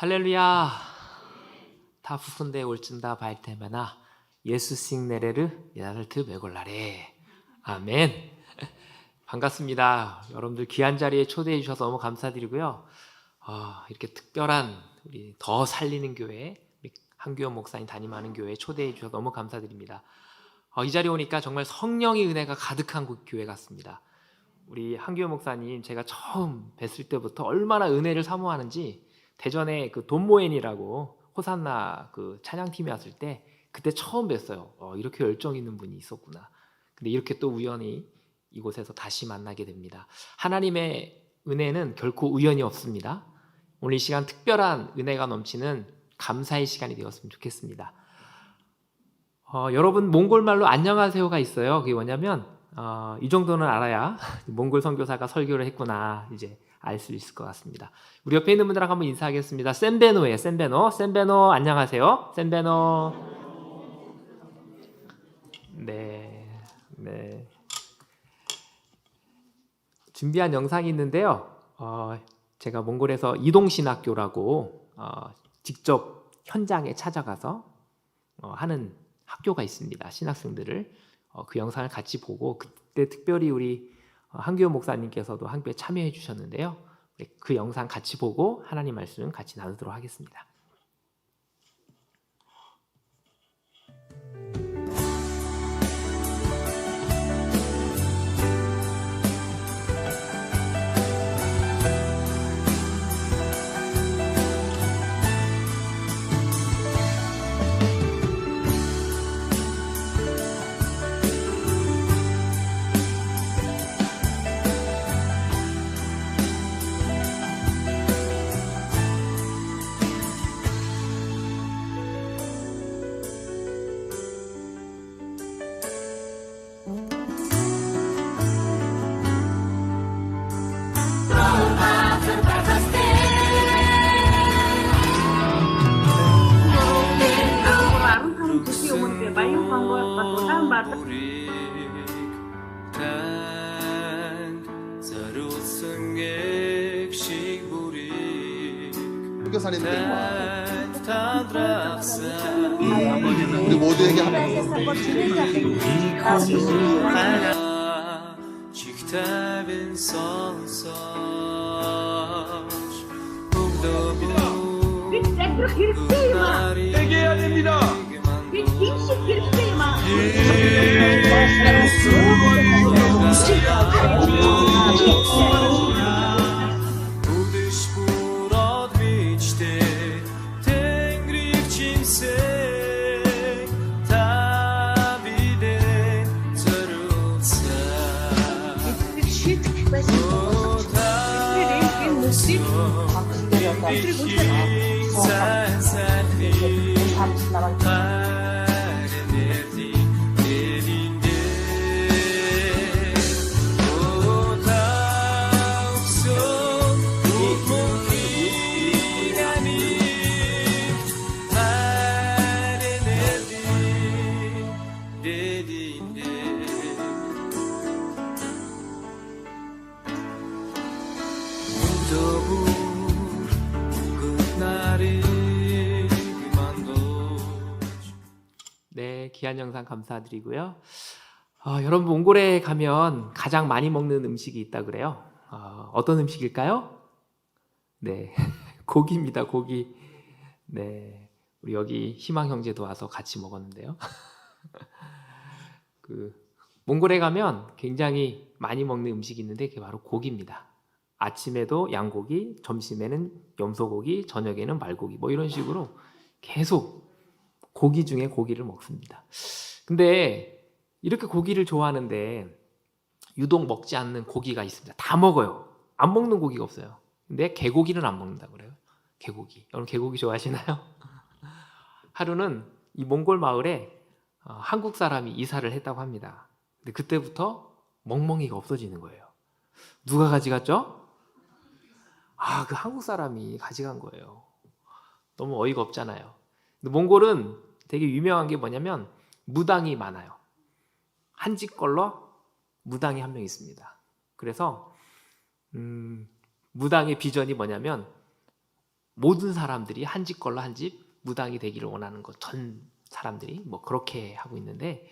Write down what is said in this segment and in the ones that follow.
할렐루야. 다 부푼데 올진다 바이테메나 예수 싱네레르 야달트 메골라레. 아멘. 반갑습니다. 여러분들 귀한 자리에 초대해 주셔서 너무 감사드리고요. 이렇게 특별한 우리 더 살리는 교회, 우리 한규원 목사님 담임하는 교회에 초대해 주셔서 너무 감사드립니다. 이 자리에 오니까 정말 성령의 은혜가 가득한 교회 같습니다. 우리 한규원 목사님 제가 처음 뵀을 때부터 얼마나 은혜를 사모하는지 대전에 그 돈모엔이라고 호산나 그 찬양팀이 왔을 때 그때 처음 뵀어요. 이렇게 열정 있는 분이 있었구나. 근데 이렇게 또 우연히 이곳에서 다시 만나게 됩니다. 하나님의 은혜는 결코 우연이 없습니다. 오늘 이 시간 특별한 은혜가 넘치는 감사의 시간이 되었으면 좋겠습니다. 여러분 몽골말로 안녕하세요가 있어요. 그게 뭐냐면 이 정도는 알아야 몽골 선교사가 설교를 했구나 이제 알 수 있을 것 같습니다. 우리 옆에 있는 분들랑 한번 인사하겠습니다. 센베노예요. 센베노 안녕하세요. 센베노. 네. 준비한 영상이 있는데요. 제가 몽골에서 이동신학교라고 직접 현장에 찾아가서 하는 학교가 있습니다. 신학생들을 그 영상을 같이 보고 그때 특별히 우리 한규원 목사님께서도 한교에 참여해 주셨는데요. 그 영상 같이 보고 하나님 말씀 같이 나누도록 하겠습니다. 선교사님들과 우리 모두에게 얘기해야 됩니다. 네, 귀한 영상 감사드리고요. 여러분 몽골에 가면 가장 많이 먹는 음식이 있다 그래요. 어떤 음식일까요? 네, 고기입니다. 고기. 네, 우리 여기 희망 형제도 와서 같이 먹었는데요. 몽골에 가면 굉장히 많이 먹는 음식이 있는데 그게 바로 고기입니다. 아침에도 양고기, 점심에는 염소고기, 저녁에는 말고기 뭐 이런 식으로 계속 고기 중에 고기를 먹습니다. 근데 이렇게 고기를 좋아하는데 유독 먹지 않는 고기가 있습니다. 다 먹어요. 안 먹는 고기가 없어요. 근데 개고기는 안 먹는다고 그래요. 개고기. 여러분 개고기 좋아하시나요? 하루는 이 몽골 마을에 한국 사람이 이사를 했다고 합니다. 근데 그때부터 멍멍이가 없어지는 거예요. 누가 가져갔죠? 그 한국 사람이 가져간 거예요. 너무 어이가 없잖아요. 근데 몽골은 되게 유명한 게 뭐냐면 무당이 많아요. 한 집 걸러 무당이 한 명 있습니다. 그래서 무당의 비전이 뭐냐면 모든 사람들이 한 집 걸로 한 집 무당이 되기를 원하는 것, 전 사람들이 뭐 그렇게 하고 있는데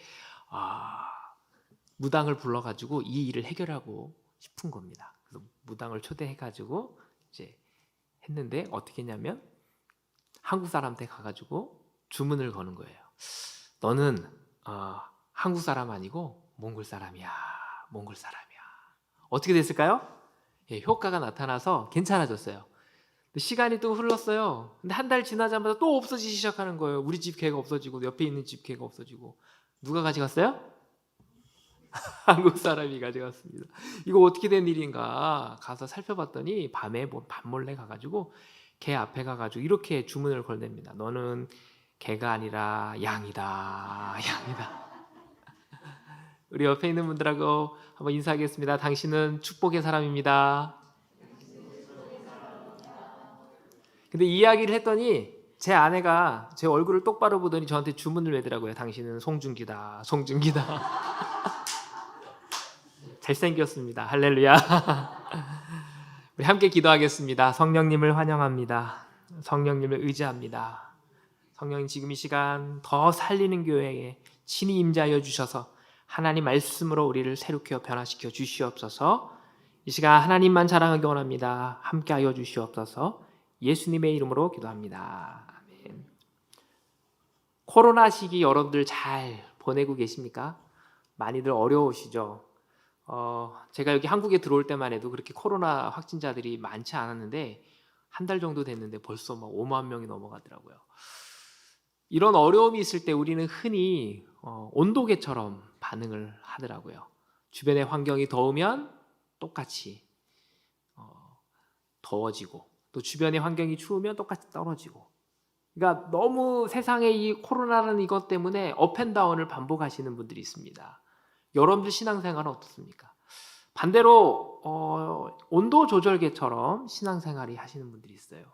무당을 불러가지고 이 일을 해결하고 싶은 겁니다. 그래서 무당을 초대해가지고 이제 했는데 어떻게 했냐면 한국 사람한테 가가지고 주문을 거는 거예요. 너는 한국 사람 아니고 몽골 사람이야. 몽골 사람이야. 어떻게 됐을까요? 예, 효과가 나타나서 괜찮아졌어요. 시간이 또 흘렀어요. 근데 한 달 지나자마자 또 없어지기 시작하는 거예요. 우리 집 개가 없어지고 옆에 있는 집 개가 없어지고. 누가 가져갔어요? 한국 사람이 가져갔습니다. 이거 어떻게 된 일인가 가서 살펴봤더니 밤에 밤몰래 가가지고 개 앞에 가가지고 이렇게 주문을 걸냅니다. 너는 개가 아니라 양이다. 양이다. 우리 옆에 있는 분들하고 한번 인사하겠습니다. 당신은 축복의 사람입니다. 근데 이야기를 했더니 제 아내가 제 얼굴을 똑바로 보더니 저한테 주문을 외더라고요. 당신은 송중기다. 송중기다. 잘생겼습니다. 할렐루야. 우리 함께 기도하겠습니다. 성령님을 환영합니다. 성령님을 의지합니다. 성령님 지금 이 시간 더 살리는 교회에 친히 임재하여 주셔서 하나님 말씀으로 우리를 새롭게 변화시켜 주시옵소서. 이 시간 하나님만 자랑하기 원합니다. 함께하여 주시옵소서. 예수님의 이름으로 기도합니다. 아멘. 코로나 시기 여러분들 잘 보내고 계십니까? 많이들 어려우시죠? 제가 여기 한국에 들어올 때만 해도 그렇게 코로나 확진자들이 많지 않았는데 한 달 정도 됐는데 벌써 막 5만 명이 넘어가더라고요. 이런 어려움이 있을 때 우리는 흔히 온도계처럼 반응을 하더라고요. 주변의 환경이 더우면 똑같이 더워지고 또 주변의 환경이 추우면 똑같이 떨어지고, 그러니까 너무 세상에 이 코로나라는 이것 때문에 업앤다운을 반복하시는 분들이 있습니다. 여러분들 신앙생활은 어떻습니까? 반대로 온도 조절계처럼 신앙생활이 하시는 분들이 있어요.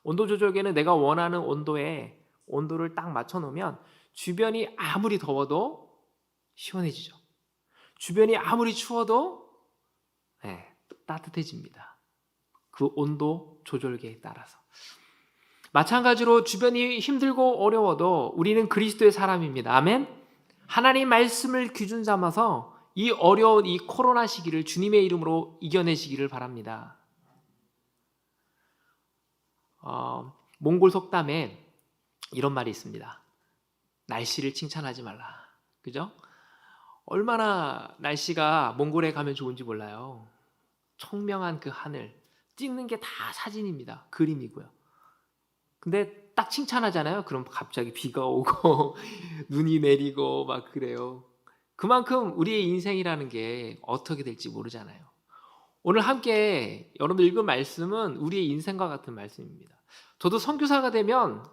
온도 조절계는 내가 원하는 온도에 온도를 딱 맞춰 놓으면 주변이 아무리 더워도 시원해지죠. 주변이 아무리 추워도 따뜻해집니다. 그 온도 조절계에 따라서. 마찬가지로 주변이 힘들고 어려워도 우리는 그리스도의 사람입니다. 아멘. 하나님 말씀을 기준 삼아서 이 어려운 이 코로나 시기를 주님의 이름으로 이겨내시기를 바랍니다. 몽골 속담에 이런 말이 있습니다. 날씨를 칭찬하지 말라. 그죠? 얼마나 날씨가 몽골에 가면 좋은지 몰라요. 청명한 그 하늘, 찍는 게 다 사진입니다. 그림이고요. 근데 딱 칭찬하잖아요. 그럼 갑자기 비가 오고 눈이 내리고 막 그래요. 그만큼 우리의 인생이라는 게 어떻게 될지 모르잖아요. 오늘 함께 여러분들 읽은 말씀은 우리의 인생과 같은 말씀입니다. 저도 선교사가 되면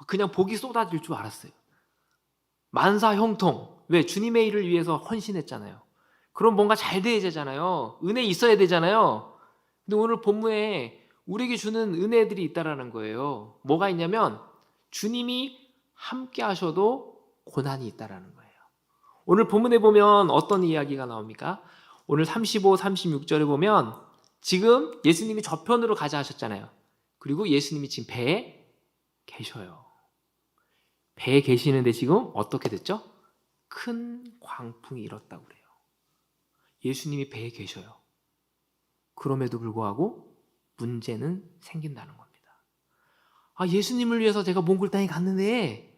그냥 복이 쏟아질 줄 알았어요. 만사 형통. 왜? 주님의 일을 위해서 헌신했잖아요. 그럼 뭔가 잘 돼야 되잖아요. 은혜 있어야 되잖아요. 근데 오늘 본문에 우리에게 주는 은혜들이 있다라는 거예요. 뭐가 있냐면 주님이 함께 하셔도 고난이 있다라는 거예요. 오늘 본문에 보면 어떤 이야기가 나옵니까? 오늘 35, 36절에 보면 지금 예수님이 저편으로 가자 하셨잖아요. 그리고 예수님이 지금 배에 계셔요. 배에 계시는데 지금 어떻게 됐죠? 큰 광풍이 일었다고 그래요. 예수님이 배에 계셔요. 그럼에도 불구하고 문제는 생긴다는 겁니다. 예수님을 위해서 제가 몽골 땅에 갔는데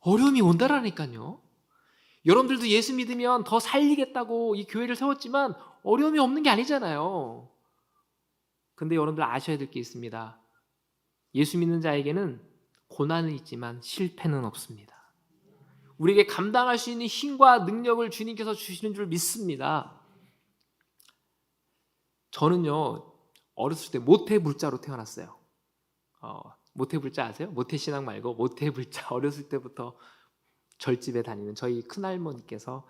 어려움이 온다라니까요. 여러분들도 예수 믿으면 더 살리겠다고 이 교회를 세웠지만 어려움이 없는 게 아니잖아요. 근데 여러분들 아셔야 될 게 있습니다. 예수 믿는 자에게는 고난은 있지만 실패는 없습니다. 우리에게 감당할 수 있는 힘과 능력을 주님께서 주시는 줄 믿습니다. 저는요, 어렸을 때 모태불자로 태어났어요. 모태불자 아세요? 모태신앙 말고 모태불자. 어렸을 때부터 절집에 다니는 저희 큰할머니께서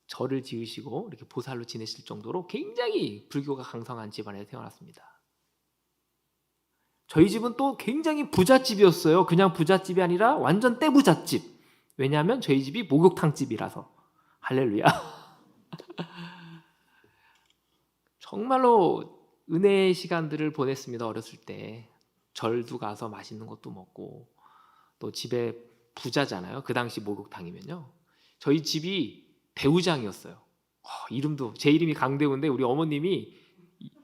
절을 지으시고 이렇게 보살로 지내실 정도로 굉장히 불교가 강성한 집안에 태어났습니다. 저희 집은 또 굉장히 부잣집이었어요. 그냥 부잣집이 아니라 완전 떼부잣집. 왜냐하면 저희 집이 목욕탕집이라서. 할렐루야. 정말로 은혜의 시간들을 보냈습니다. 어렸을 때 절도 가서 맛있는 것도 먹고, 또 집에 부자잖아요. 그 당시 목욕탕이면요. 저희 집이 대우장이었어요. 이름도 제 이름이 강대우인데 우리 어머님이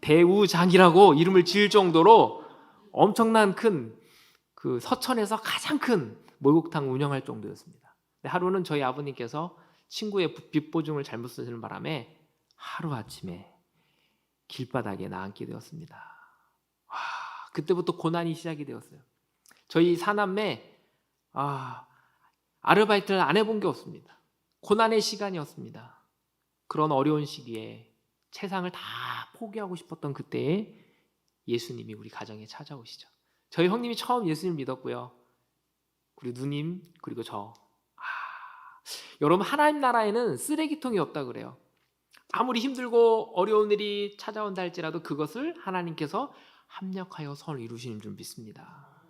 대우장이라고 이름을 지을 정도로 엄청난 큰 그 서천에서 가장 큰 목욕탕 운영할 정도였습니다. 근데 하루는 저희 아버님께서 친구의 빚보증을 잘못 쓰시는 바람에 하루아침에 길바닥에 나앉게 되었습니다. 그때부터 고난이 시작이 되었어요. 저희 사남매 아르바이트를 안 해본 게 없습니다. 고난의 시간이었습니다. 그런 어려운 시기에 세상을 다 포기하고 싶었던 그때에 예수님이 우리 가정에 찾아오시죠. 저희 형님이 처음 예수님을 믿었고요. 그리고 누님, 그리고 저. 여러분, 하나님 나라에는 쓰레기통이 없다 그래요. 아무리 힘들고 어려운 일이 찾아온다 할지라도 그것을 하나님께서 합력하여 선을 이루시는 줄 믿습니다.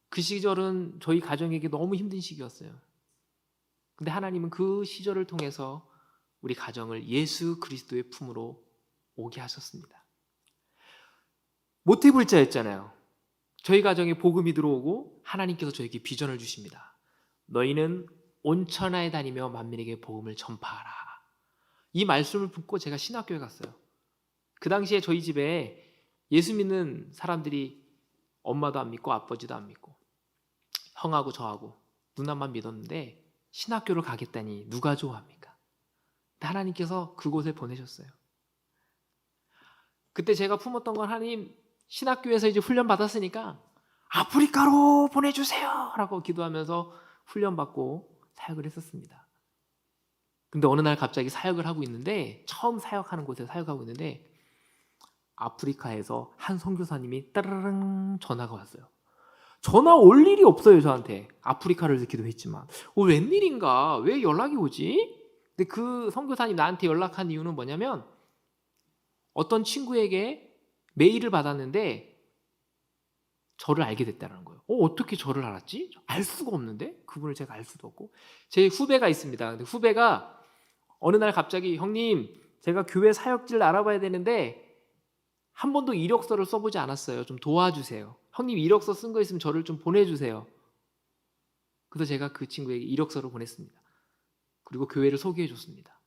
그 시절은 저희 가정에게 너무 힘든 시기였어요. 근데 하나님은 그 시절을 통해서 우리 가정을 예수 그리스도의 품으로 오게 하셨습니다. 모태불자였잖아요. 저희 가정에 복음이 들어오고 하나님께서 저에게 비전을 주십니다. 너희는 온 천하에 다니며 만민에게 복음을 전파하라. 이 말씀을 듣고 제가 신학교에 갔어요. 그 당시에 저희 집에 예수 믿는 사람들이 엄마도 안 믿고 아버지도 안 믿고 형하고 저하고 누나만 믿었는데 신학교를 가겠다니 누가 좋아합니까? 하나님께서 그곳에 보내셨어요. 그때 제가 품었던 건 하나님, 신학교에서 이제 훈련 받았으니까 아프리카로 보내주세요 라고 기도하면서 훈련받고 사역을 했었습니다. 근데 어느 날 갑자기 사역을 하고 있는데, 처음 사역하는 곳에 사역하고 있는데 아프리카에서 한 선교사님이 따르릉 전화가 왔어요. 전화 올 일이 없어요. 저한테. 아프리카를 기도했지만 웬일인가, 왜 연락이 오지? 근데 그 선교사님 나한테 연락한 이유는 뭐냐면, 어떤 친구에게 메일을 받았는데 저를 알게 됐다는 거예요. 어떻게 저를 알았지? 알 수가 없는데? 그분을 제가 알 수도 없고. 제 후배가 있습니다. 근데 후배가 어느 날 갑자기, 형님, 제가 교회 사역지를 알아봐야 되는데 한 번도 이력서를 써보지 않았어요. 좀 도와주세요. 형님 이력서 쓴 거 있으면 저를 좀 보내주세요. 그래서 제가 그 친구에게 이력서를 보냈습니다. 그리고 교회를 소개해 줬습니다.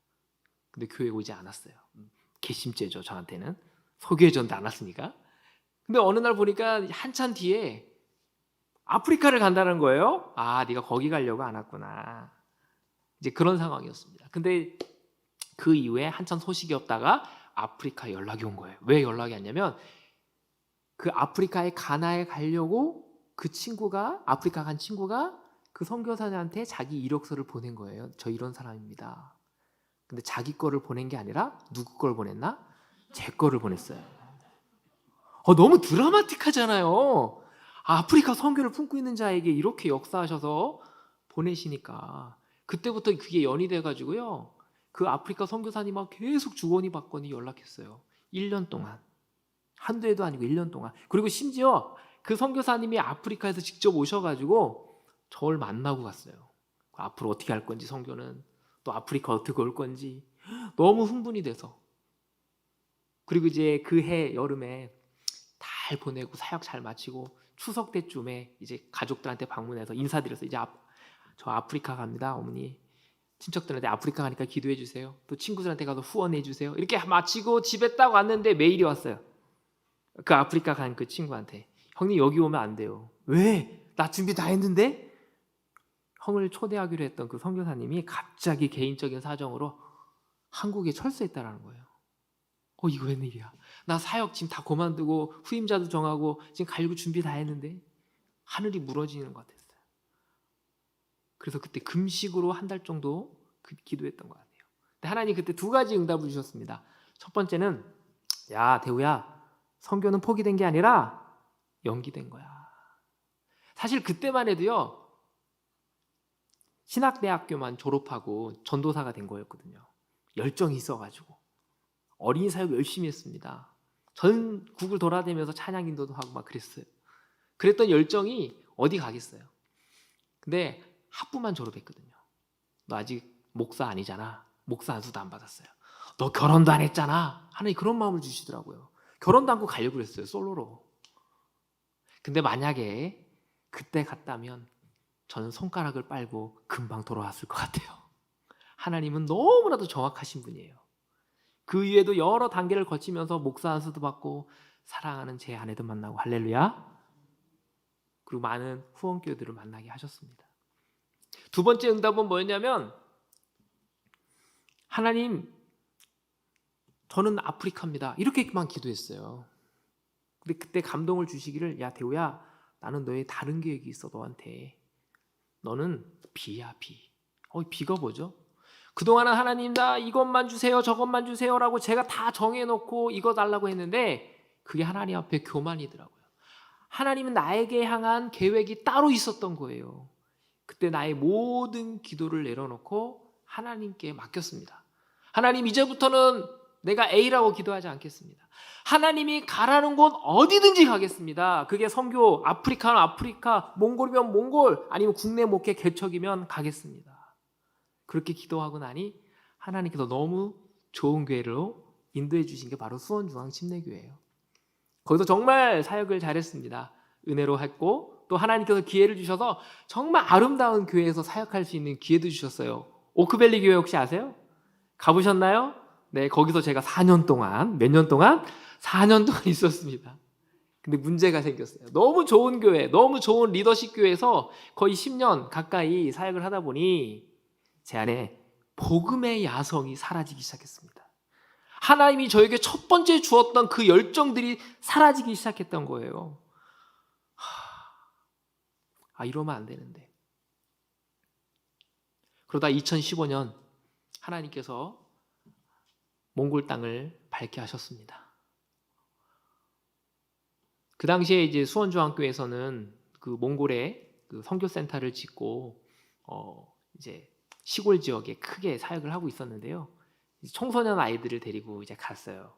근데 교회에 오지 않았어요. 개심죄죠, 저한테는. 소개해 줬는데 안 왔으니까. 근데 어느 날 보니까 한참 뒤에 아프리카를 간다는 거예요. 네가 거기 가려고 안 왔구나. 이제 그런 상황이었습니다. 근데 그 이후에 한참 소식이 없다가 아프리카 연락이 온 거예요. 왜 연락이 왔냐면, 그 아프리카의 가나에 가려고 그 친구가, 아프리카 간 친구가 그 선교사한테 자기 이력서를 보낸 거예요. 저 이런 사람입니다. 근데 자기 거를 보낸 게 아니라 누구 걸 보냈나? 제 거를 보냈어요. 너무 드라마틱하잖아요. 아프리카 선교를 품고 있는 자에게 이렇게 역사하셔서 보내시니까 그때부터 그게 연이 돼가지고요, 그 아프리카 선교사님하고 계속 주거니 받거니 연락했어요. 1년 동안. 한두 해도 아니고 1년 동안. 그리고 심지어 그 선교사님이 아프리카에서 직접 오셔가지고 저를 만나고 갔어요. 앞으로 어떻게 할 건지, 선교는 또 아프리카 어떻게 올 건지 너무 흥분이 돼서. 그리고 이제 그 해 여름에 잘 보내고 사역 잘 마치고 추석 때쯤에 이제 가족들한테 방문해서 인사드려서, 이제 저 아프리카 갑니다, 어머니. 친척들한테 아프리카 가니까 기도해 주세요. 또 친구들한테 가서 후원해 주세요. 이렇게 마치고 집에 딱 왔는데 메일이 왔어요. 그 아프리카 간 그 친구한테. 형님 여기 오면 안 돼요. 왜? 나 준비 다 했는데? 형을 초대하기로 했던 그 선교사님이 갑자기 개인적인 사정으로 한국에 철수했다라는 거예요. 이거 웬일이야? 나 사역 지금 다 그만두고 후임자도 정하고 지금 가려고 준비 다 했는데. 하늘이 무너지는 것 같았어요. 그래서 그때 금식으로 한 달 정도 기도했던 것 같아요. 근데 하나님 그때 두 가지 응답을 주셨습니다. 첫 번째는, 야 대우야, 선교는 포기된 게 아니라 연기된 거야. 사실 그때만 해도요, 신학대학교만 졸업하고 전도사가 된 거였거든요. 열정이 있어가지고 어린이 사역 열심히 했습니다. 전국을 돌아다니면서 찬양 인도도 하고 막 그랬어요. 그랬던 열정이 어디 가겠어요. 근데 학부만 졸업했거든요. 너 아직 목사 아니잖아. 목사 안수도 안 받았어요. 너 결혼도 안 했잖아. 하나님 그런 마음을 주시더라고요. 결혼도 않고 가려고 그랬어요. 솔로로. 근데 만약에 그때 갔다면 저는 손가락을 빨고 금방 돌아왔을 것 같아요. 하나님은 너무나도 정확하신 분이에요. 그 이후에도 여러 단계를 거치면서 목사 안수도 받고 사랑하는 제 아내도 만나고 할렐루야. 그리고 많은 후원교회들을 만나게 하셨습니다. 두 번째 응답은 뭐였냐면 하나님 저는 아프리카입니다. 이렇게만 기도했어요. 근데 그때 감동을 주시기를 야 대우야 나는 너의 다른 계획이 있어 너한테. 너는 비야 비. 비가 뭐죠? 그동안은 하나님 나 이것만 주세요 저것만 주세요라고 제가 다 정해놓고 이거 달라고 했는데 그게 하나님 앞에 교만이더라고요. 하나님은 나에게 향한 계획이 따로 있었던 거예요. 그때 나의 모든 기도를 내려놓고 하나님께 맡겼습니다. 하나님 이제부터는 내가 A라고 기도하지 않겠습니다. 하나님이 가라는 곳 어디든지 가겠습니다. 그게 선교 아프리카는 아프리카, 몽골이면 몽골, 아니면 국내 목회 개척이면 가겠습니다. 그렇게 기도하고 나니 하나님께서 너무 좋은 교회로 인도해 주신 게 바로 수원중앙침례교회예요. 거기서 정말 사역을 잘했습니다. 은혜로 했고 또 하나님께서 기회를 주셔서 정말 아름다운 교회에서 사역할 수 있는 기회도 주셨어요. 오크밸리 교회 혹시 아세요? 가보셨나요? 네, 거기서 제가 4년 동안, 몇 년 동안? 4년 동안 있었습니다. 근데 문제가 생겼어요. 너무 좋은 교회, 너무 좋은 리더십 교회에서 거의 10년 가까이 사역을 하다 보니 제 안에 복음의 야성이 사라지기 시작했습니다. 하나님이 저에게 첫 번째 주었던 그 열정들이 사라지기 시작했던 거예요. 이러면 안 되는데. 그러다 2015년 하나님께서 몽골 땅을 밟게 하셨습니다. 그 당시에 이제 수원중앙교회에서는 그 몽골에 그 선교센터를 짓고 이제 시골 지역에 크게 사역을 하고 있었는데요. 청소년 아이들을 데리고 이제 갔어요.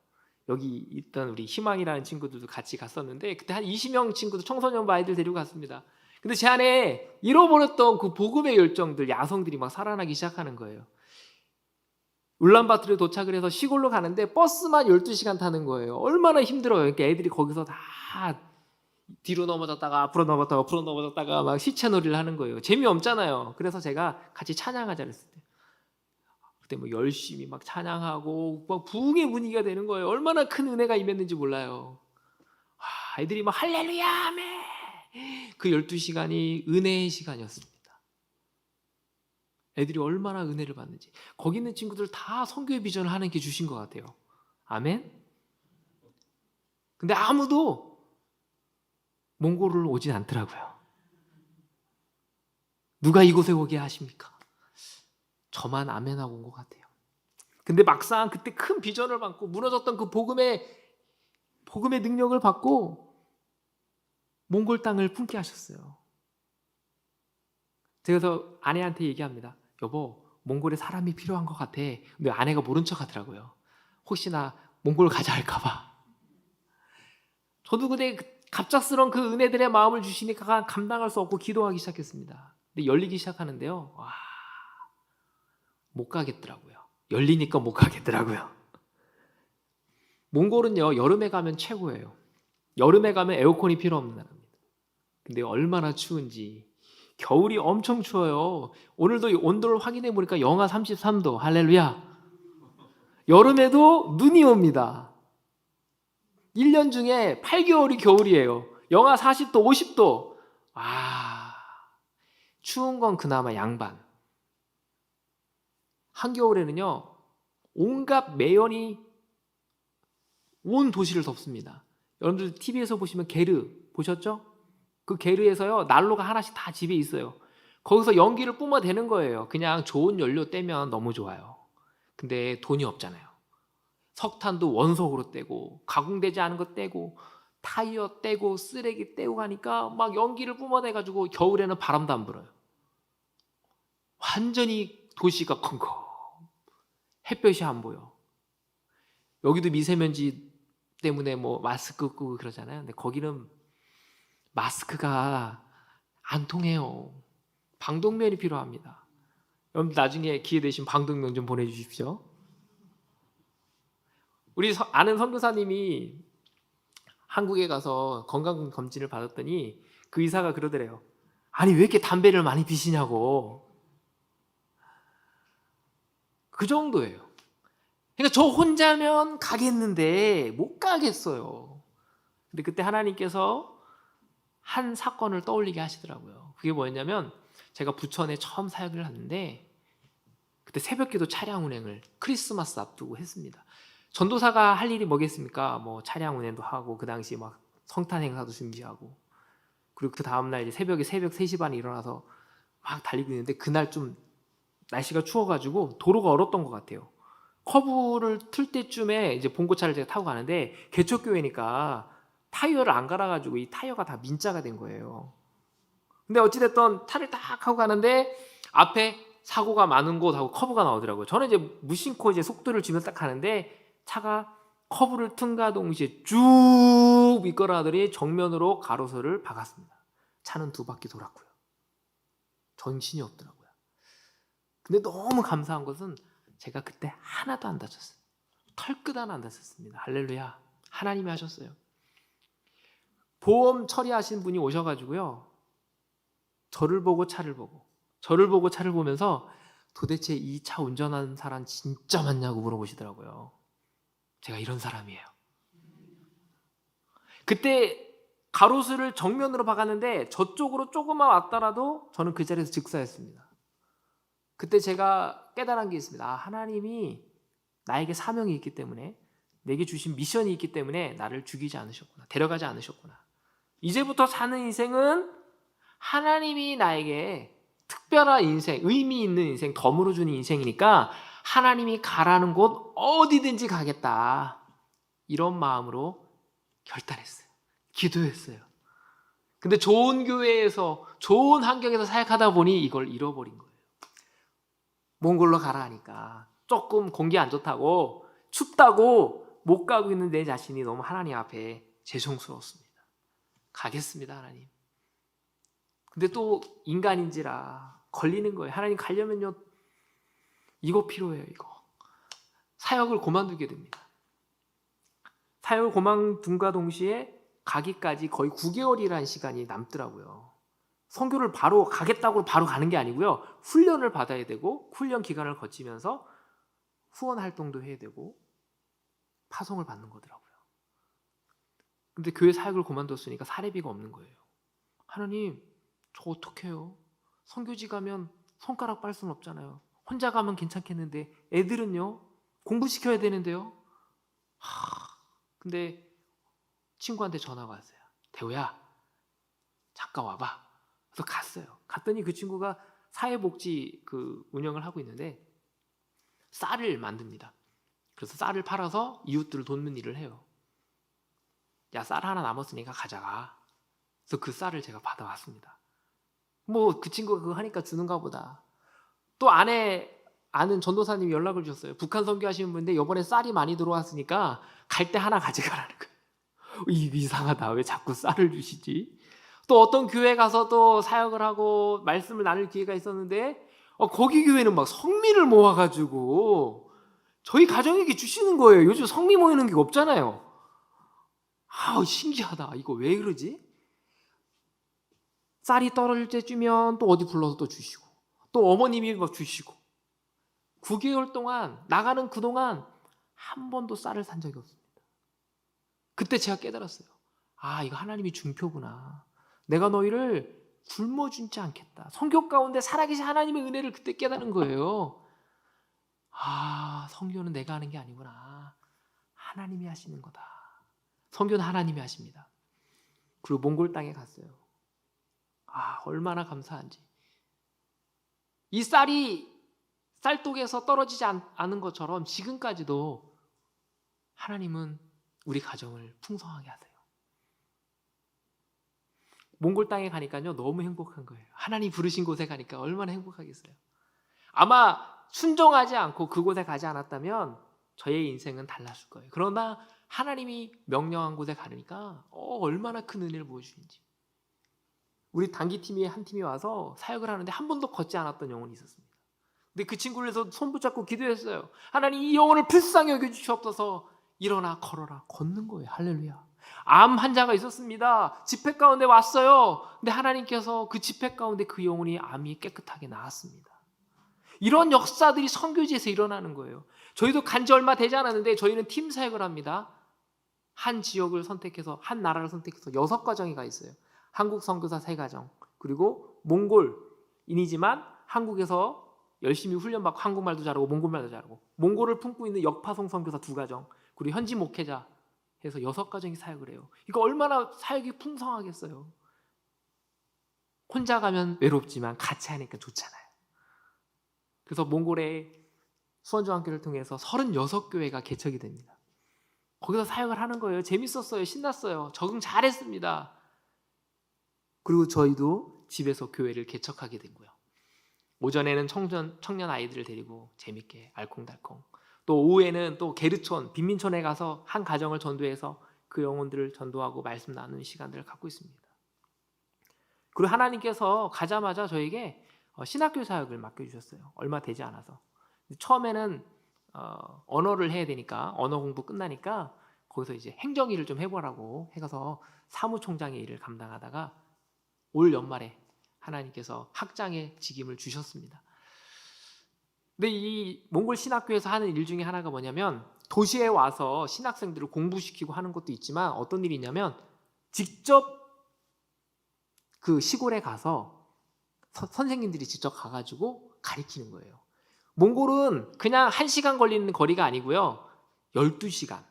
여기 있던 우리 희망이라는 친구들도 같이 갔었는데 그때 한 20명 친구도 청소년 아이들 데리고 갔습니다. 근데 제 안에 잃어버렸던 그 복음의 열정들, 야성들이 막 살아나기 시작하는 거예요. 울란바토르에 도착을 해서 시골로 가는데 버스만 12시간 타는 거예요. 얼마나 힘들어요. 그러니까 애들이 거기서 다 뒤로 넘어졌다가 앞으로 넘어졌다가 막 시체놀이를 하는 거예요. 재미없잖아요. 그래서 제가 같이 찬양하자 그랬을 때 그때 뭐 열심히 막 찬양하고 막 부흥의 분위기가 되는 거예요. 얼마나 큰 은혜가 임했는지 몰라요. 애들이 막 할렐루야 아멘. 그 12시간이 은혜의 시간이었습니다. 애들이 얼마나 은혜를 받는지. 거기 있는 친구들 다 선교의 비전을 하나님께 주신 것 같아요. 아멘. 근데 아무도 몽골을 오진 않더라고요. 누가 이곳에 오게 하십니까? 저만 아멘하고 온 것 같아요. 근데 막상 그때 큰 비전을 받고 무너졌던 그 복음의 능력을 받고 몽골 땅을 품게 하셨어요. 그래서 아내한테 얘기합니다. 여보, 몽골에 사람이 필요한 것 같아. 근데 아내가 모른 척 하더라고요. 혹시나 몽골 가자 할까 봐. 저도 근데 갑작스러운 그 은혜들의 마음을 주시니까 감당할 수 없고 기도하기 시작했습니다. 근데 열리기 시작하는데요. 못 가겠더라고요. 열리니까 못 가겠더라고요. 몽골은요, 여름에 가면 최고예요. 여름에 가면 에어컨이 필요 없는 나라입니다. 근데 얼마나 추운지. 겨울이 엄청 추워요. 오늘도 온도를 확인해 보니까 영하 33도. 할렐루야. 여름에도 눈이 옵니다. 1년 중에 8개월이 겨울이에요. 영하 40도, 50도. 추운 건 그나마 양반. 한겨울에는요, 온갖 매연이 온 도시를 덮습니다. 여러분들 TV에서 보시면 게르 보셨죠? 그 게르에서요, 난로가 하나씩 다 집에 있어요. 거기서 연기를 뿜어대는 거예요. 그냥 좋은 연료 떼면 너무 좋아요. 근데 돈이 없잖아요. 석탄도 원석으로 떼고 가공되지 않은 거 떼고 타이어 떼고 쓰레기 떼고 가니까 막 연기를 뿜어내가지고 겨울에는 바람도 안 불어요. 완전히 도시가 컹컹. 햇볕이 안 보여. 여기도 미세먼지 때문에 뭐 마스크 쓰고 그러잖아요. 근데 거기는 마스크가 안 통해요. 방독면이 필요합니다. 여러분 나중에 기회 되시면 방독면 좀 보내주십시오. 우리 아는 선교사님이 한국에 가서 건강 검진을 받았더니 그 의사가 그러더래요. 아니 왜 이렇게 담배를 많이 피시냐고. 그 정도예요. 그러니까 저 혼자면 가겠는데 못 가겠어요. 근데 그때 하나님께서 한 사건을 떠올리게 하시더라고요. 그게 뭐였냐면 제가 부천에 처음 사역을 하는데 그때 새벽기도 차량 운행을 크리스마스 앞두고 했습니다. 전도사가 할 일이 뭐겠습니까? 뭐 차량 운행도 하고 그 당시 막 성탄 행사도 준비하고 그리고 그 다음날 이제 새벽 3시 반에 일어나서 막 달리고 있는데 그날 좀 날씨가 추워가지고 도로가 얼었던 것 같아요. 커브를 틀 때쯤에 이제 봉고차를 제가 타고 가는데 개척교회니까 타이어를 안 갈아가지고 이 타이어가 다 민자가 된 거예요. 근데 어찌됐든 차를 딱 하고 가는데 앞에 사고가 많은 곳하고 커브가 나오더라고요. 저는 이제 무심코 이제 속도를 주면서 딱 가는데 차가 커브를 튼가 동시에 쭉 미끄러하더니 정면으로 가로수를 박았습니다. 차는 2바퀴 돌았고요. 정신이 없더라고요. 근데 너무 감사한 것은 제가 그때 하나도 안 다쳤어요. 털끝 하나 안 다쳤습니다. 할렐루야. 하나님이 하셨어요. 보험 처리하신 분이 오셔가지고요. 저를 보고 차를 보면서 도대체 이 차 운전하는 사람 진짜 많냐고 물어보시더라고요. 제가 이런 사람이에요. 그때 가로수를 정면으로 박았는데 저쪽으로 조금만 왔더라도 저는 그 자리에서 즉사했습니다. 그때 제가 깨달은 게 있습니다. 하나님이 나에게 사명이 있기 때문에 내게 주신 미션이 있기 때문에 나를 죽이지 않으셨구나. 데려가지 않으셨구나. 이제부터 사는 인생은 하나님이 나에게 특별한 인생, 의미 있는 인생, 덤으로 주는 인생이니까 하나님이 가라는 곳 어디든지 가겠다. 이런 마음으로 결단했어요. 기도했어요. 근데 좋은 교회에서 좋은 환경에서 사역하다 보니 이걸 잃어버린 거예요. 몽골로 가라 하니까 조금 공기 안 좋다고 춥다고 못 가고 있는 내 자신이 너무 하나님 앞에 죄송스러웠습니다. 가겠습니다, 하나님. 근데 또 인간인지라 걸리는 거예요. 하나님 가려면요 이거 필요해요. 이거 사역을 그만두게 됩니다. 사역을 그만둔과 동시에 가기까지 거의 9개월이라는 시간이 남더라고요. 선교를 바로 가겠다고 바로 가는 게 아니고요. 훈련을 받아야 되고 훈련 기간을 거치면서 후원 활동도 해야 되고 파송을 받는 거더라고요. 근데 교회 사역을 그만뒀으니까 사례비가 없는 거예요. 하나님 저 어떡해요? 선교지 가면 손가락 빨 수는 없잖아요. 혼자 가면 괜찮겠는데 애들은요? 공부시켜야 되는데요? 근데 친구한테 전화가 왔어요. 대호야 잠깐 와봐. 그래서 갔어요. 갔더니 그 친구가 사회복지 운영을 하고 있는데 쌀을 만듭니다. 그래서 쌀을 팔아서 이웃들을 돕는 일을 해요. 야, 쌀 하나 남았으니까 가져가. 그래서 그 쌀을 제가 받아왔습니다. 뭐 그 친구가 그거 하니까 주는가 보다. 또 아는 전도사님이 연락을 주셨어요. 북한 선교하시는 분인데 이번에 쌀이 많이 들어왔으니까 갈 때 하나 가져가라는 거예요. 이상하다. 왜 자꾸 쌀을 주시지? 또 어떤 교회 가서 또 사역을 하고 말씀을 나눌 기회가 있었는데 거기 교회는 막 성미를 모아가지고 저희 가정에게 주시는 거예요. 요즘 성미 모이는 게 없잖아요. 신기하다. 이거 왜 그러지? 쌀이 떨어질 때쯤이면 또 어디 불러서 또 주시고 또 어머님이 막 주시고 9개월 동안 나가는 그동안 한 번도 쌀을 산 적이 없습니다. 그때 제가 깨달았어요. 이거 하나님이 준표구나. 내가 너희를 굶어 준지 않겠다. 성교 가운데 살아계신 하나님의 은혜를 그때 깨달은 거예요. 성교는 내가 하는 게 아니구나. 하나님이 하시는 거다. 성교는 하나님이 하십니다. 그리고 몽골 땅에 갔어요. 얼마나 감사한지. 이 쌀이 쌀독에서 떨어지지 않은 것처럼 지금까지도 하나님은 우리 가정을 풍성하게 하세요. 몽골 땅에 가니까요 너무 행복한 거예요. 하나님 부르신 곳에 가니까 얼마나 행복하겠어요. 아마 순종하지 않고 그곳에 가지 않았다면 저의 인생은 달랐을 거예요. 그러나 하나님이 명령한 곳에 가니까 얼마나 큰 은혜를 보여주는지. 우리 단기팀이 한 팀이 와서 사역을 하는데 한 번도 걷지 않았던 영혼이 있었습니다. 근데 그 친구를 해서 손 붙잡고 기도했어요. 하나님 이 영혼을 불쌍히 여겨주시옵소서. 일어나 걸어라. 걷는 거예요. 할렐루야. 암 환자가 있었습니다. 집회 가운데 왔어요. 근데 하나님께서 그 집회 가운데 그 영혼이 암이 깨끗하게 나았습니다. 이런 역사들이 선교지에서 일어나는 거예요. 저희도 간지 얼마 되지 않았는데 저희는 팀 사역을 합니다. 한 지역을 선택해서 한 나라를 선택해서 6가정이 가 있어요. 한국 선교사 3가정, 그리고 몽골인이지만 한국에서 열심히 훈련받고 한국말도 잘하고 몽골말도 잘하고, 몽골을 품고 있는 역파송 선교사 2가정, 그리고 현지 목회자 해서 6가정이 사역을 해요. 이거 얼마나 사역이 풍성하겠어요. 혼자 가면 외롭지만 같이 하니까 좋잖아요. 그래서 몽골의 수원중앙교회를 통해서 36교회가 개척이 됩니다. 거기서 사역을 하는 거예요. 재밌었어요. 신났어요. 적응 잘했습니다. 그리고 저희도 집에서 교회를 개척하게 되고요. 오전에는 청년 아이들을 데리고 재밌게 알콩달콩, 또 오후에는 또 게르촌, 빈민촌에 가서 한 가정을 전도해서 그 영혼들을 전도하고 말씀 나누는 시간들을 갖고 있습니다. 그리고 하나님께서 가자마자 저에게 신학교 사역을 맡겨주셨어요. 얼마 되지 않아서. 처음에는 언어를 해야 되니까, 언어 공부 끝나니까 거기서 이제 행정일을 좀 해보라고 해서 사무총장의 일을 감당하다가 올 연말에 하나님께서 학장의 직임을 주셨습니다. 근데 이 몽골 신학교에서 하는 일 중에 하나가 뭐냐면, 도시에 와서 신학생들을 공부시키고 하는 것도 있지만 어떤 일이 있냐면 직접 그 시골에 가서 선생님들이 직접 가가지고 가르치는 거예요. 몽골은 그냥 1시간 걸리는 거리가 아니고요, 12시간,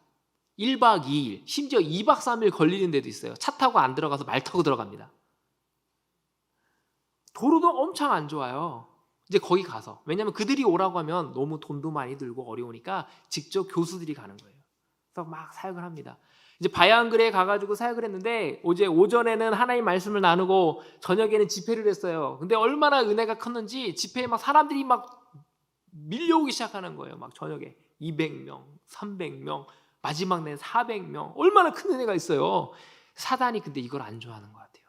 1박 2일, 심지어 2박 3일 걸리는 데도 있어요. 차 타고 안 들어가서 말 타고 들어갑니다. 도로도 엄청 안 좋아요. 이제 거기 가서, 왜냐하면 그들이 오라고 하면 너무 돈도 많이 들고 어려우니까 직접 교수들이 가는 거예요. 그래서 막 사역을 합니다. 이제 바야흐르에 가가지고 사역을 했는데, 어제 오전에는 하나님 말씀을 나누고 저녁에는 집회를 했어요. 근데 얼마나 은혜가 컸는지 집회에 막 사람들이 막 밀려오기 시작하는 거예요. 막 저녁에 200명, 300명, 마지막 내 400명. 얼마나 큰 은혜가 있어요. 사단이 근데 이걸 안 좋아하는 것 같아요.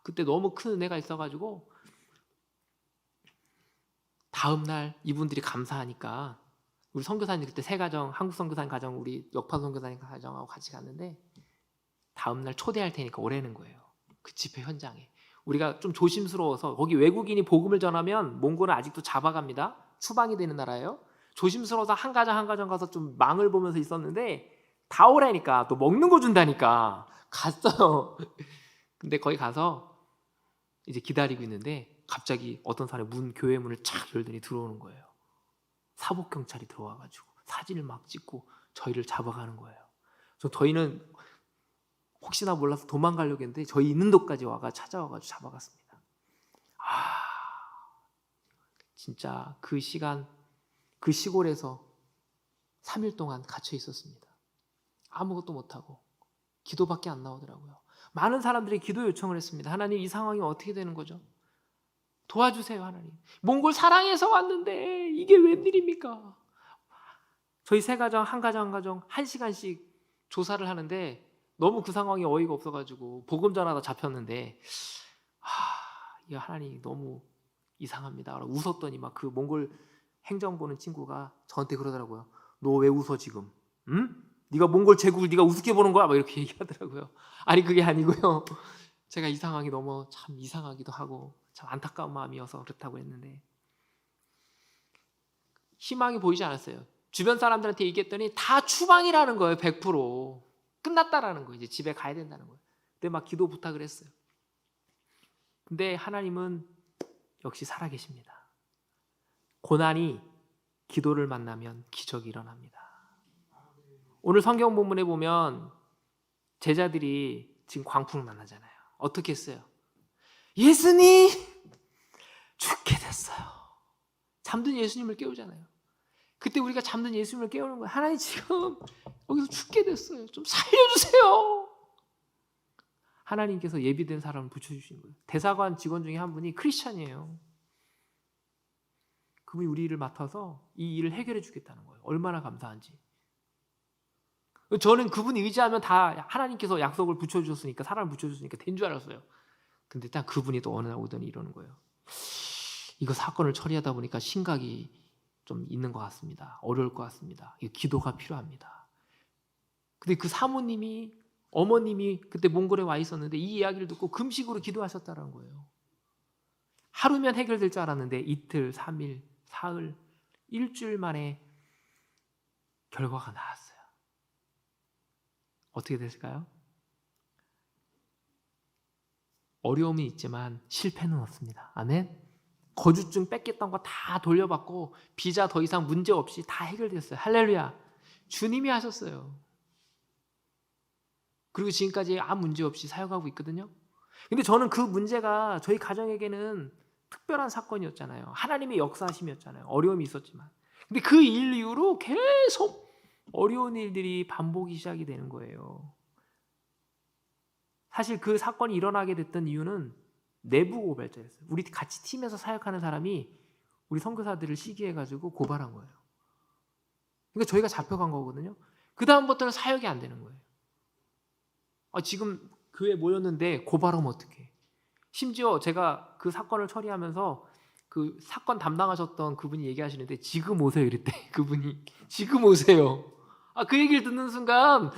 그때 너무 큰 은혜가 있어가지고 다음날 이분들이 감사하니까, 우리 선교사님 그때 3가정, 한국 선교사님 가정, 우리 역파 선교사님 가정하고 같이 갔는데, 다음날 초대할 테니까 오라는 거예요. 그 집회 현장에. 우리가 좀 조심스러워서, 거기 외국인이 복음을 전하면 몽골은 아직도 잡아갑니다. 추방이 되는 나라예요. 조심스러워서 한 가정 가서 좀 망을 보면서 있었는데, 다 오라니까, 또 먹는 거 준다니까 갔어요. 근데 거기 가서 이제 기다리고 있는데 갑자기 어떤 사람이 교회 문을 착 열더니 들어오는 거예요. 사복경찰이 들어와가지고 사진을 막 찍고 저희를 잡아가는 거예요. 그래서 저희는 혹시나 몰라서 도망가려고 했는데 저희 있는 곳까지 찾아와가지고 잡아갔습니다. 진짜 그 시간, 그 시골에서 3일 동안 갇혀 있었습니다. 아무것도 못하고 기도밖에 안 나오더라고요. 많은 사람들이 기도 요청을 했습니다. 하나님, 이 상황이 어떻게 되는 거죠? 도와주세요, 하나님. 몽골 사랑해서 왔는데 이게 웬일입니까? 저희 3가정, 한 가정 1시간씩 조사를 하는데 너무 그 상황이 어이가 없어가지고 복음 전하다 잡혔는데, 이 하나님 너무 이상합니다. 웃었더니 막 그 몽골 행정 보는 친구가 저한테 그러더라고요. 너 왜 웃어 지금? 응? 네가 몽골 제국을 네가 우습게 보는 거야? 막 이렇게 얘기하더라고요. 아니, 그게 아니고요. 제가 이 상황이 너무 참 이상하기도 하고 참 안타까운 마음이어서 그렇다고 했는데, 희망이 보이지 않았어요. 주변 사람들한테 얘기했더니 다 추방이라는 거예요. 100% 끝났다라는 거예요. 이제 집에 가야 된다는 거예요. 근데 막 기도 부탁을 했어요. 근데 하나님은 역시 살아계십니다. 고난이 기도를 만나면 기적이 일어납니다. 오늘 성경 본문에 보면 제자들이 지금 광풍을 만나잖아요. 어떻게 했어요? 예수님 죽게 됐어요. 잠든 예수님을 깨우잖아요. 그때 우리가 잠든 예수님을 깨우는 거예요. 하나님, 지금 여기서 죽게 됐어요. 좀 살려주세요. 하나님께서 예비된 사람을 붙여주신 거예요. 대사관 직원 중에 한 분이 크리스찬이에요. 그분이 우리 일을 맡아서 이 일을 해결해 주겠다는 거예요. 얼마나 감사한지. 저는 그분이 의지하면 다 하나님께서 약속을 붙여주셨으니까, 사람을 붙여주셨으니까 된 줄 알았어요. 근데 딱 그분이 또 어느 날 오더니 이러는 거예요. 이거 사건을 처리하다 보니까 심각이 좀 있는 것 같습니다. 어려울 것 같습니다. 이거 기도가 필요합니다. 근데 그 사모님이 어머님이 그때 몽골에 와 있었는데 이 이야기를 듣고 금식으로 기도하셨다는 거예요. 하루면 해결될 줄 알았는데 이틀, 3일, 사흘, 일주일 만에 결과가 나왔어요. 어떻게 됐을까요? 어려움이 있지만 실패는 없습니다. 아멘. 거주증 뺏겼던 거 다 돌려받고 비자 더 이상 문제 없이 다 해결됐어요. 할렐루야. 주님이 하셨어요. 그리고 지금까지 아무 문제 없이 사역하고 있거든요. 근데 저는 그 문제가 저희 가정에게는 특별한 사건이었잖아요. 하나님의 역사하심이었잖아요. 어려움이 있었지만. 근데 그 일 이후로 계속 어려운 일들이 반복이 시작이 되는 거예요. 사실 그 사건이 일어나게 됐던 이유는 내부 고발자였어요. 우리 같이 팀에서 사역하는 사람이 우리 선교사들을 시기해가지고 고발한 거예요. 그러니까 저희가 잡혀간 거거든요. 그 다음부터는 사역이 안 되는 거예요. 지금 교회 모였는데 고발하면 어떡해. 심지어 제가 그 사건을 처리하면서 그 사건 담당하셨던 그분이 얘기하시는데 지금 오세요 이랬대. 그분이 지금 오세요. 그 얘기를 듣는 순간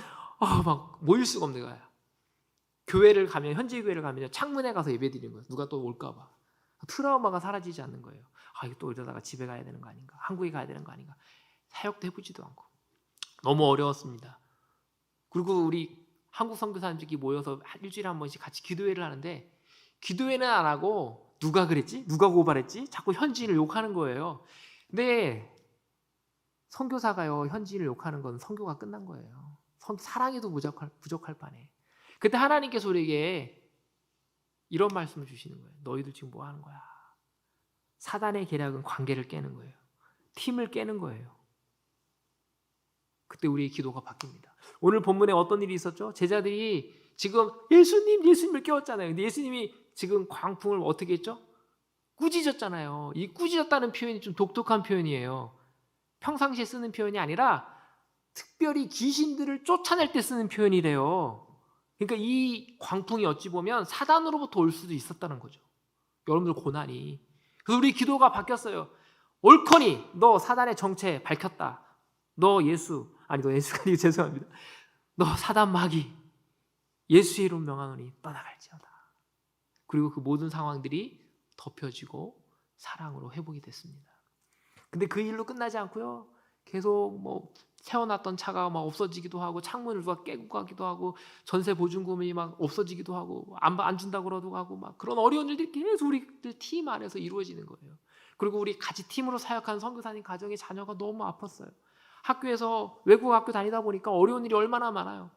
막 모일 수가 없는 거야. 교회를 가면 현지 교회를 가면 창문에 가서 예배드리는 거예요. 누가 또 올까 봐. 트라우마가 사라지지 않는 거예요. 이거 또 이러다가 집에 가야 되는 거 아닌가? 한국에 가야 되는 거 아닌가? 사역도 해보지도 않고 너무 어려웠습니다. 그리고 우리 한국 선교사님들끼리 모여서 일주일에 한 번씩 같이 기도회를 하는데 기도회는 안 하고 누가 그랬지? 누가 고발했지? 자꾸 현지인을 욕하는 거예요. 근데 선교사가요 현지인을 욕하는 건 선교가 끝난 거예요. 사랑해도 부족할 판에. 그때 하나님께서 우리에게 이런 말씀을 주시는 거예요. 너희들 지금 뭐 하는 거야? 사단의 계략은 관계를 깨는 거예요. 팀을 깨는 거예요. 그때 우리의 기도가 바뀝니다. 오늘 본문에 어떤 일이 있었죠? 제자들이 지금 예수님을 깨웠잖아요. 근데 예수님이 지금 광풍을 어떻게 했죠? 꾸짖었잖아요. 이 꾸짖었다는 표현이 좀 독특한 표현이에요. 평상시에 쓰는 표현이 아니라 특별히 귀신들을 쫓아낼 때 쓰는 표현이래요. 그러니까 이 광풍이 어찌 보면 사단으로부터 올 수도 있었다는 거죠. 여러분들 고난이. 그래서 우리 기도가 바뀌었어요. 옳거니 너 사단의 정체 밝혔다. 너 예수가 아니고 죄송합니다. 너 사단 마귀 예수의 이름 명하노니 떠나갈지어다. 그리고 그 모든 상황들이 덮여지고 사랑으로 회복이 됐습니다. 근데 그 일로 끝나지 않고요. 계속 세워놨던 차가 막 없어지기도 하고 창문을 누가 깨고 가기도 하고 전세 보증금이 막 없어지기도 하고 안 준다고 그러고 하고 막 그런 어려운 일들이 계속 우리들 팀 안에서 이루어지는 거예요. 그리고 우리 같이 팀으로 사역하는 선교사님 가정의 자녀가 너무 아팠어요. 학교에서 외국 학교 다니다 보니까 어려운 일이 얼마나 많아요.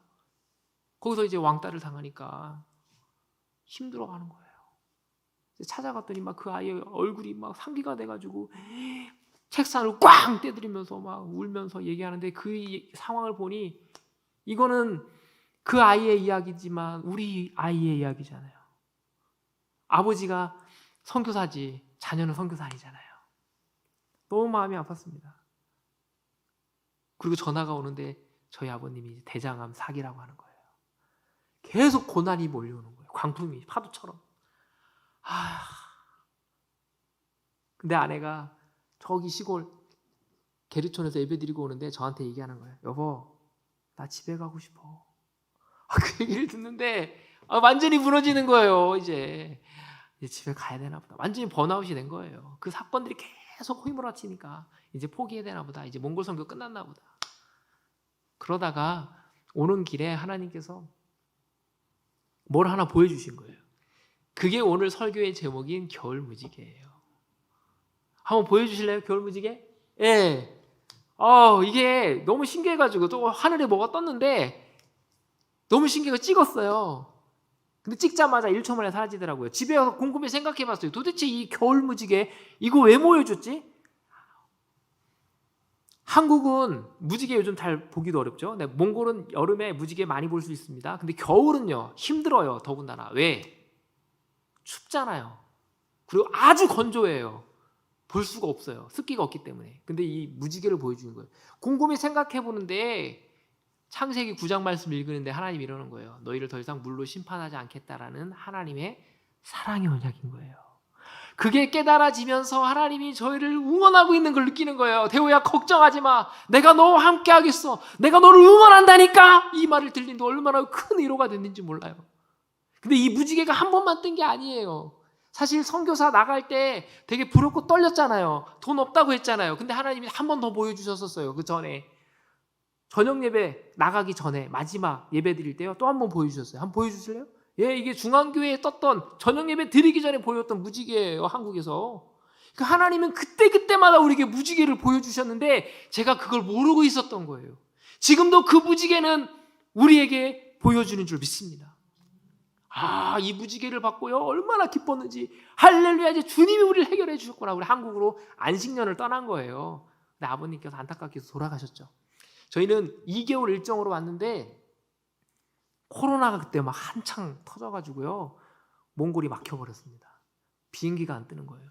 거기서 이제 왕따를 당하니까 힘들어하는 거예요. 찾아갔더니 막 그 아이의 얼굴이 막 상기가 돼가지고 책상을 꽝 떼드리면서 막 울면서 얘기하는데 그 상황을 보니 이거는 그 아이의 이야기지만 우리 아이의 이야기잖아요. 아버지가 선교사지 자녀는 선교사 아니잖아요. 너무 마음이 아팠습니다. 그리고 전화가 오는데 저희 아버님이 대장암 사기라고 하는 거예요. 계속 고난이 몰려오는 거예요. 광풍이 파도처럼. 근데 아내가 저기 시골 계류촌에서 예배드리고 오는데 저한테 얘기하는 거예요. 여보, 나 집에 가고 싶어. 그 얘기를 듣는데 완전히 무너지는 거예요. 이제 집에 가야 되나 보다. 완전히 번아웃이 된 거예요. 그 사건들이 계속 휘몰아치니까 이제 포기해야 되나 보다. 이제 몽골 선교 끝났나 보다. 그러다가 오는 길에 하나님께서 뭘 하나 보여주신 거예요. 그게 오늘 설교의 제목인 겨울 무지개예요. 한번 보여주실래요? 겨울 무지개? 예. 이게 너무 신기해가지고 또 하늘에 뭐가 떴는데 너무 신기해서 찍었어요. 근데 찍자마자 1초 만에 사라지더라고요. 집에 가서 곰곰이 생각해봤어요. 도대체 이 겨울 무지개 이거 왜 보여줬지? 한국은 무지개 요즘 잘 보기도 어렵죠. 네, 몽골은 여름에 무지개 많이 볼 수 있습니다. 근데 겨울은요 힘들어요. 더군다나 왜? 춥잖아요. 그리고 아주 건조해요. 볼 수가 없어요. 습기가 없기 때문에. 근데 이 무지개를 보여주는 거예요. 곰곰이 생각해보는데 창세기 9장 말씀 읽는데 하나님이 이러는 거예요. 너희를 더 이상 물로 심판하지 않겠다라는 하나님의 사랑의 언약인 거예요. 그게 깨달아지면서 하나님이 저희를 응원하고 있는 걸 느끼는 거예요. 대호야, 걱정하지 마. 내가 너와 함께 하겠어. 내가 너를 응원한다니까. 이 말을 들리는데 얼마나 큰 위로가 됐는지 몰라요. 근데 이 무지개가 한 번만 뜬 게 아니에요. 사실 선교사 나갈 때 되게 부럽고 떨렸잖아요. 돈 없다고 했잖아요. 근데 하나님이 한 번 더 보여주셨었어요. 그 전에 저녁 예배 나가기 전에 마지막 예배 드릴 때요, 또 한 번 보여주셨어요. 한번 보여주실래요? 예, 이게 중앙교회에 떴던 저녁 예배 드리기 전에 보였던 무지개예요, 한국에서. 그 하나님은 그때마다 우리에게 무지개를 보여주셨는데 제가 그걸 모르고 있었던 거예요. 지금도 그 무지개는 우리에게 보여주는 줄 믿습니다. 이 무지개를 받고요, 얼마나 기뻤는지. 할렐루야, 이제 주님이 우리를 해결해 주셨구나. 우리 한국으로 안식년을 떠난 거예요. 근데 아버님께서 안타깝게 돌아가셨죠. 저희는 2개월 일정으로 왔는데 코로나가 그때 막 한창 터져가지고요, 몽골이 막혀버렸습니다. 비행기가 안 뜨는 거예요.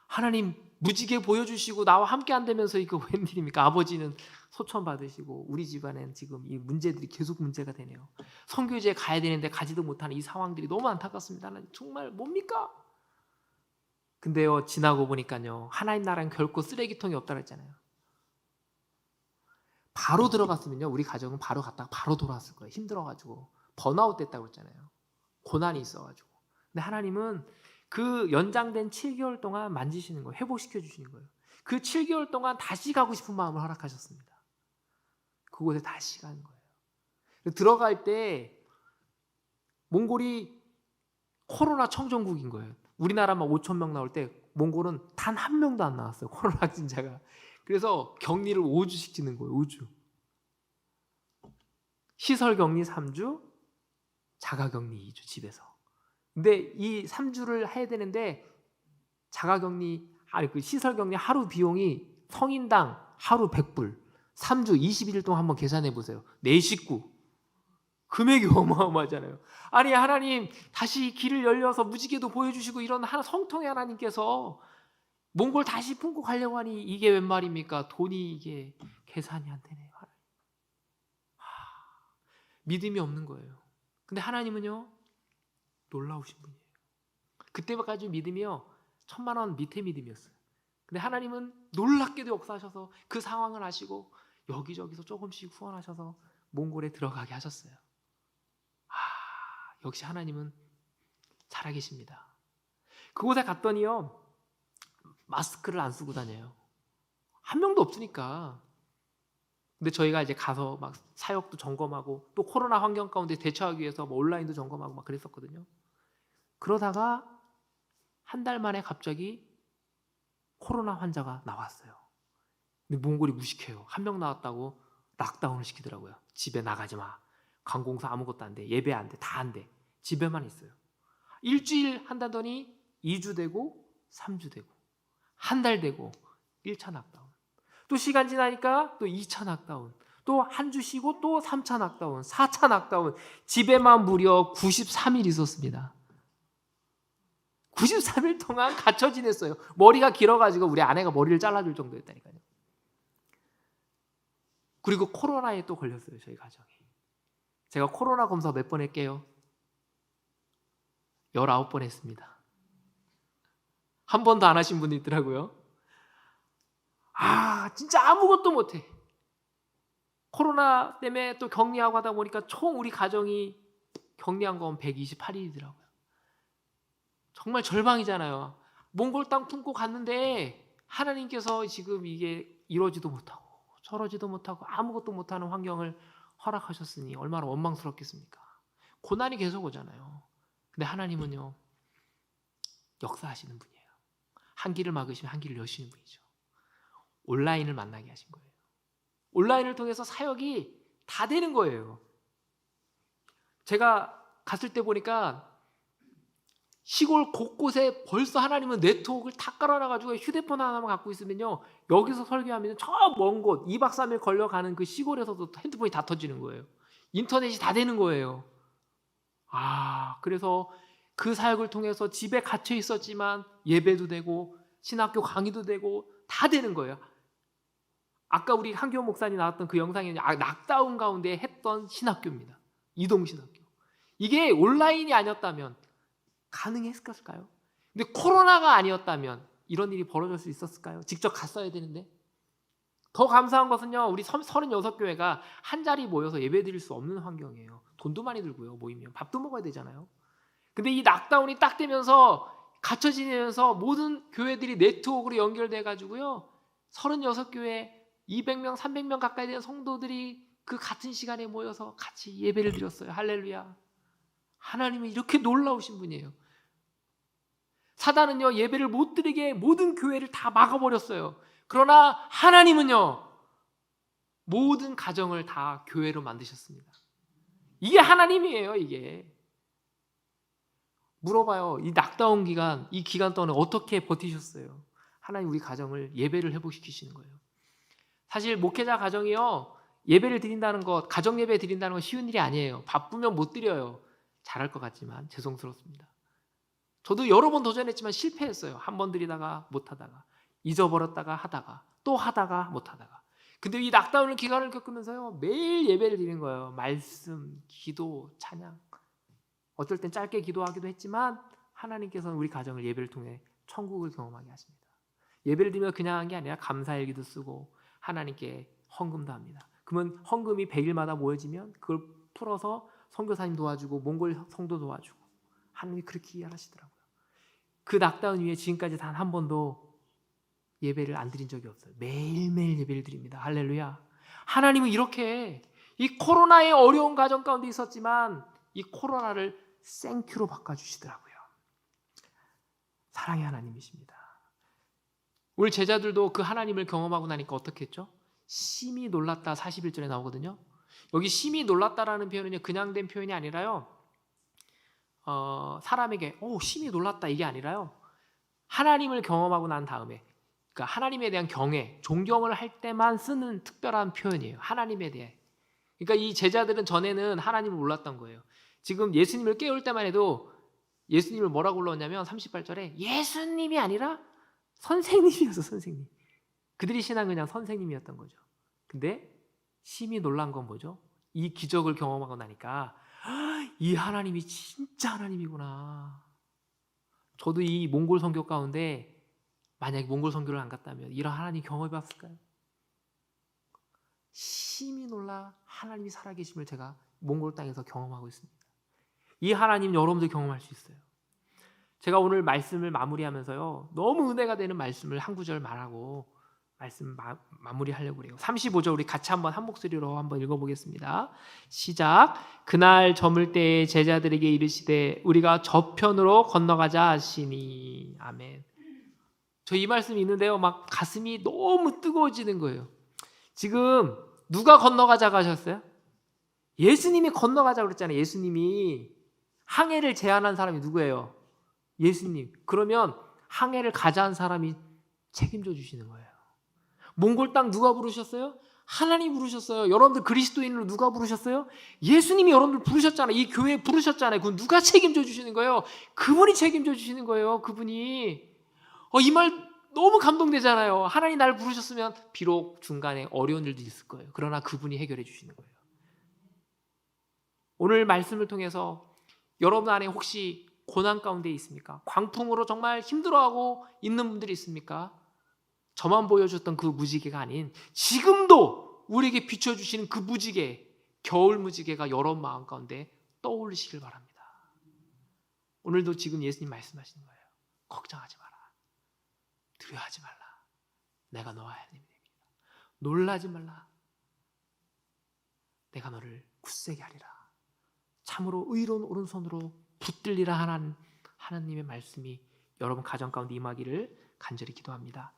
하나님 무지개 보여주시고 나와 함께 한다면서 이거 웬일입니까? 아버지는 소천 받으시고 우리 집안엔 지금 이 문제들이 계속 문제가 되네요. 선교지에 가야 되는데 가지도 못하는 이 상황들이 너무 안타깝습니다. 하나님 정말 뭡니까? 근데요, 지나고 보니까요, 하나님 나라는 결코 쓰레기통이 없다고 했잖아요. 바로 들어갔으면요, 우리 가정은 바로 갔다가 바로 돌아왔을 거예요. 힘들어가지고 번아웃 됐다고 했잖아요. 고난이 있어가지고. 근데 하나님은 그 연장된 7개월 동안 만지시는 거예요. 회복시켜 주시는 거예요. 그 7개월 동안 다시 가고 싶은 마음을 허락하셨습니다. 그곳에 다시 가는 거예요. 들어갈 때 몽골이 코로나 청정국인 거예요. 우리나라만 5,000명 나올 때 몽골은 단 한 명도 안 나왔어요, 코로나 확진자가. 그래서 격리를 5주씩 지는 거예요. 5주. 시설 격리 3주, 자가 격리 2주 집에서. 근데 이 3주를 해야 되는데 그 시설 격리 하루 비용이 성인당 하루 100불. 3주 21일 동안 한번 계산해 보세요. 4식구. 금액이 어마어마하잖아요. 아니, 하나님 다시 길을 열려서 무지개도 보여주시고 이런 성통의 하나님께서 몽골 다시 품고 가려고 하니 이게 웬 말입니까? 돈이 이게 계산이 안 되네요. 믿음이 없는 거예요. 근데 하나님은요, 놀라우신 분이에요. 그때까지 믿음이요, 1,000,000원 밑에 믿음이었어요. 근데 하나님은 놀랍게도 역사하셔서 그 상황을 아시고 여기저기서 조금씩 후원하셔서 몽골에 들어가게 하셨어요. 역시 하나님은 살아계십니다. 그곳에 갔더니요, 마스크를 안 쓰고 다녀요. 한 명도 없으니까. 근데 저희가 이제 가서 막 사역도 점검하고 또 코로나 환경 가운데 대처하기 위해서 뭐 온라인도 점검하고 막 그랬었거든요. 그러다가 한 달 만에 갑자기 코로나 환자가 나왔어요. 근데 몽골이 무식해요. 한 명 나왔다고 락다운을 시키더라고요. 집에 나가지 마. 관공서 아무것도 안 돼. 예배 안 돼. 다 안 돼. 집에만 있어요. 일주일 한다더니 2주 되고 3주 되고 한 달 되고 1차 락다운. 또 시간 지나니까 또 2차 락다운. 또 한 주 쉬고 또 3차 락다운. 4차 락다운. 집에만 무려 93일 있었습니다. 93일 동안 갇혀 지냈어요. 머리가 길어가지고 우리 아내가 머리를 잘라줄 정도였다니까요. 그리고 코로나에 또 걸렸어요, 저희 가정이. 제가 코로나 검사 몇 번 했게요? 19번 했습니다. 한 번도 안 하신 분이 있더라고요. 진짜 아무것도 못해. 코로나 때문에 또 격리하고 하다 보니까 총 우리 가정이 격리한 건 128일이더라고요. 정말 절망이잖아요. 몽골 땅 품고 갔는데 하나님께서 지금 이게 이러지도 못하고 저러지도 못하고 아무것도 못하는 환경을 허락하셨으니 얼마나 원망스럽겠습니까? 고난이 계속 오잖아요. 근데 하나님은요, 역사하시는 분이에요. 한 길을 막으시면 한 길을 여시는 분이죠. 온라인을 만나게 하신 거예요. 온라인을 통해서 사역이 다 되는 거예요. 제가 갔을 때 보니까 시골 곳곳에 벌써 하나님은 네트워크를 다 깔아놔가지고 휴대폰 하나만 갖고 있으면요, 여기서 설교하면 저 먼 곳 2박 3일 걸려가는 그 시골에서도 핸드폰이 다 터지는 거예요. 인터넷이 다 되는 거예요. 그래서 그 사역을 통해서 집에 갇혀 있었지만 예배도 되고 신학교 강의도 되고 다 되는 거예요. 아까 우리 한교원 목사님 나왔던 그 영상이 락다운 가운데 했던 신학교입니다. 이동 신학교. 이게 온라인이 아니었다면 가능했을까요? 근데 코로나가 아니었다면 이런 일이 벌어질 수 있었을까요? 직접 갔어야 되는데. 더 감사한 것은요, 우리 36교회가 한 자리 모여서 예배 드릴 수 없는 환경이에요. 돈도 많이 들고요, 모이면 밥도 먹어야 되잖아요. 근데 이 락다운이 딱 되면서 갇혀 지내면서 모든 교회들이 네트워크로 연결돼 가지고요, 36교회 200명, 300명 가까이 되는 성도들이 그 같은 시간에 모여서 같이 예배를 드렸어요. 할렐루야. 하나님은 이렇게 놀라우신 분이에요. 사단은요, 예배를 못 드리게 모든 교회를 다 막아버렸어요. 그러나 하나님은요, 모든 가정을 다 교회로 만드셨습니다. 이게 하나님이에요. 이게. 물어봐요. 이 락다운 기간, 이 기간 동안 어떻게 버티셨어요? 하나님 우리 가정을 예배를 회복시키시는 거예요. 사실 목회자 가정이요, 예배를 드린다는 것, 가정 예배 드린다는 건 쉬운 일이 아니에요. 바쁘면 못 드려요. 잘할 것 같지만 죄송스럽습니다. 저도 여러 번 도전했지만 실패했어요. 한 번 드리다가 못 하다가, 잊어버렸다가 하다가, 또 하다가 못 하다가. 근데 이 락다운 기간을 겪으면서요, 매일 예배를 드리는 거예요. 말씀, 기도, 찬양. 어쩔 땐 짧게 기도하기도 했지만 하나님께서는 우리 가정을 예배를 통해 천국을 경험하게 하십니다. 예배를 드리면 그냥 한 게 아니라 감사일기도 쓰고 하나님께 헌금도 합니다. 그러면 헌금이 100일마다 모여지면 그걸 풀어서 선교사님 도와주고 몽골 성도 도와주고, 하나님이 그렇게 일하시더라고요. 그 락다운 위에 지금까지 단 한 번도 예배를 안 드린 적이 없어요. 매일매일 예배를 드립니다. 할렐루야. 하나님은 이렇게 이 코로나의 어려운 가정 가운데 있었지만 이 코로나를 생큐로 바꿔주시더라고요. 사랑의 하나님이십니다. 우리 제자들도 그 하나님을 경험하고 나니까 어떻게 했죠? 심히 놀랐다 41절에 나오거든요. 여기 심히 놀랐다라는 표현은 그냥 된 표현이 아니라요, 사람에게 심히 놀랐다 이게 아니라요, 하나님을 경험하고 난 다음에, 그러니까 하나님에 대한 경외, 존경을 할 때만 쓰는 특별한 표현이에요. 하나님에 대해. 그러니까 이 제자들은 전에는 하나님을 몰랐던 거예요. 지금 예수님을 깨울 때만 해도 예수님을 뭐라고 불렀냐면 38절에 예수님이 아니라 선생님이었어. 선생님. 그들이 신앙은 그냥 선생님이었던 거죠. 근데 심히 놀란 건 뭐죠? 이 기적을 경험하고 나니까 이 하나님이 진짜 하나님이구나. 저도 이 몽골 선교 가운데 만약에 몽골 선교를 안 갔다면 이런 하나님 경험해 봤을까요? 심히 놀라 하나님이 살아계심을 제가 몽골 땅에서 경험하고 있습니다. 이 하나님 여러분도 경험할 수 있어요. 제가 오늘 말씀을 마무리하면서요, 너무 은혜가 되는 말씀을 한 구절 말하고 말씀 마무리하려고 그래요. 35절 우리 같이 한번 한 목소리로 한번 읽어보겠습니다. 시작. 그날 저물 때에 제자들에게 이르시되 우리가 저편으로 건너가자 하시니. 아멘. 저 이 말씀이 있는데요, 막 가슴이 너무 뜨거워지는 거예요. 지금 누가 건너가자고 하셨어요? 예수님이 건너가자고 그랬잖아요. 예수님이. 항해를 제안한 사람이 누구예요? 예수님. 그러면 항해를 가자 한 사람이 책임져 주시는 거예요. 몽골 땅 누가 부르셨어요? 하나님 부르셨어요. 여러분들 그리스도인으로 누가 부르셨어요? 예수님이 여러분들 부르셨잖아요. 이 교회에 부르셨잖아요. 그건 누가 책임져 주시는 거예요? 그분이 책임져 주시는 거예요. 그분이. 이 말 너무 감동되잖아요. 하나님 나를 부르셨으면 비록 중간에 어려운 일도 있을 거예요. 그러나 그분이 해결해 주시는 거예요. 오늘 말씀을 통해서 여러분 안에 혹시 고난 가운데 있습니까? 광풍으로 정말 힘들어하고 있는 분들이 있습니까? 저만 보여줬던 그 무지개가 아닌 지금도 우리에게 비춰주시는 그 무지개, 겨울 무지개가 여러분 마음 가운데 떠올리시길 바랍니다. 오늘도 지금 예수님 말씀하시는 거예요. 걱정하지 마라. 두려워하지 말라. 내가 너와 하나님입니다. 놀라지 말라. 내가 너를 굳세게 하리라. 참으로 의로운 오른손으로 붙들리라 하는 하나님의 말씀이 여러분 가정 가운데 임하기를 간절히 기도합니다.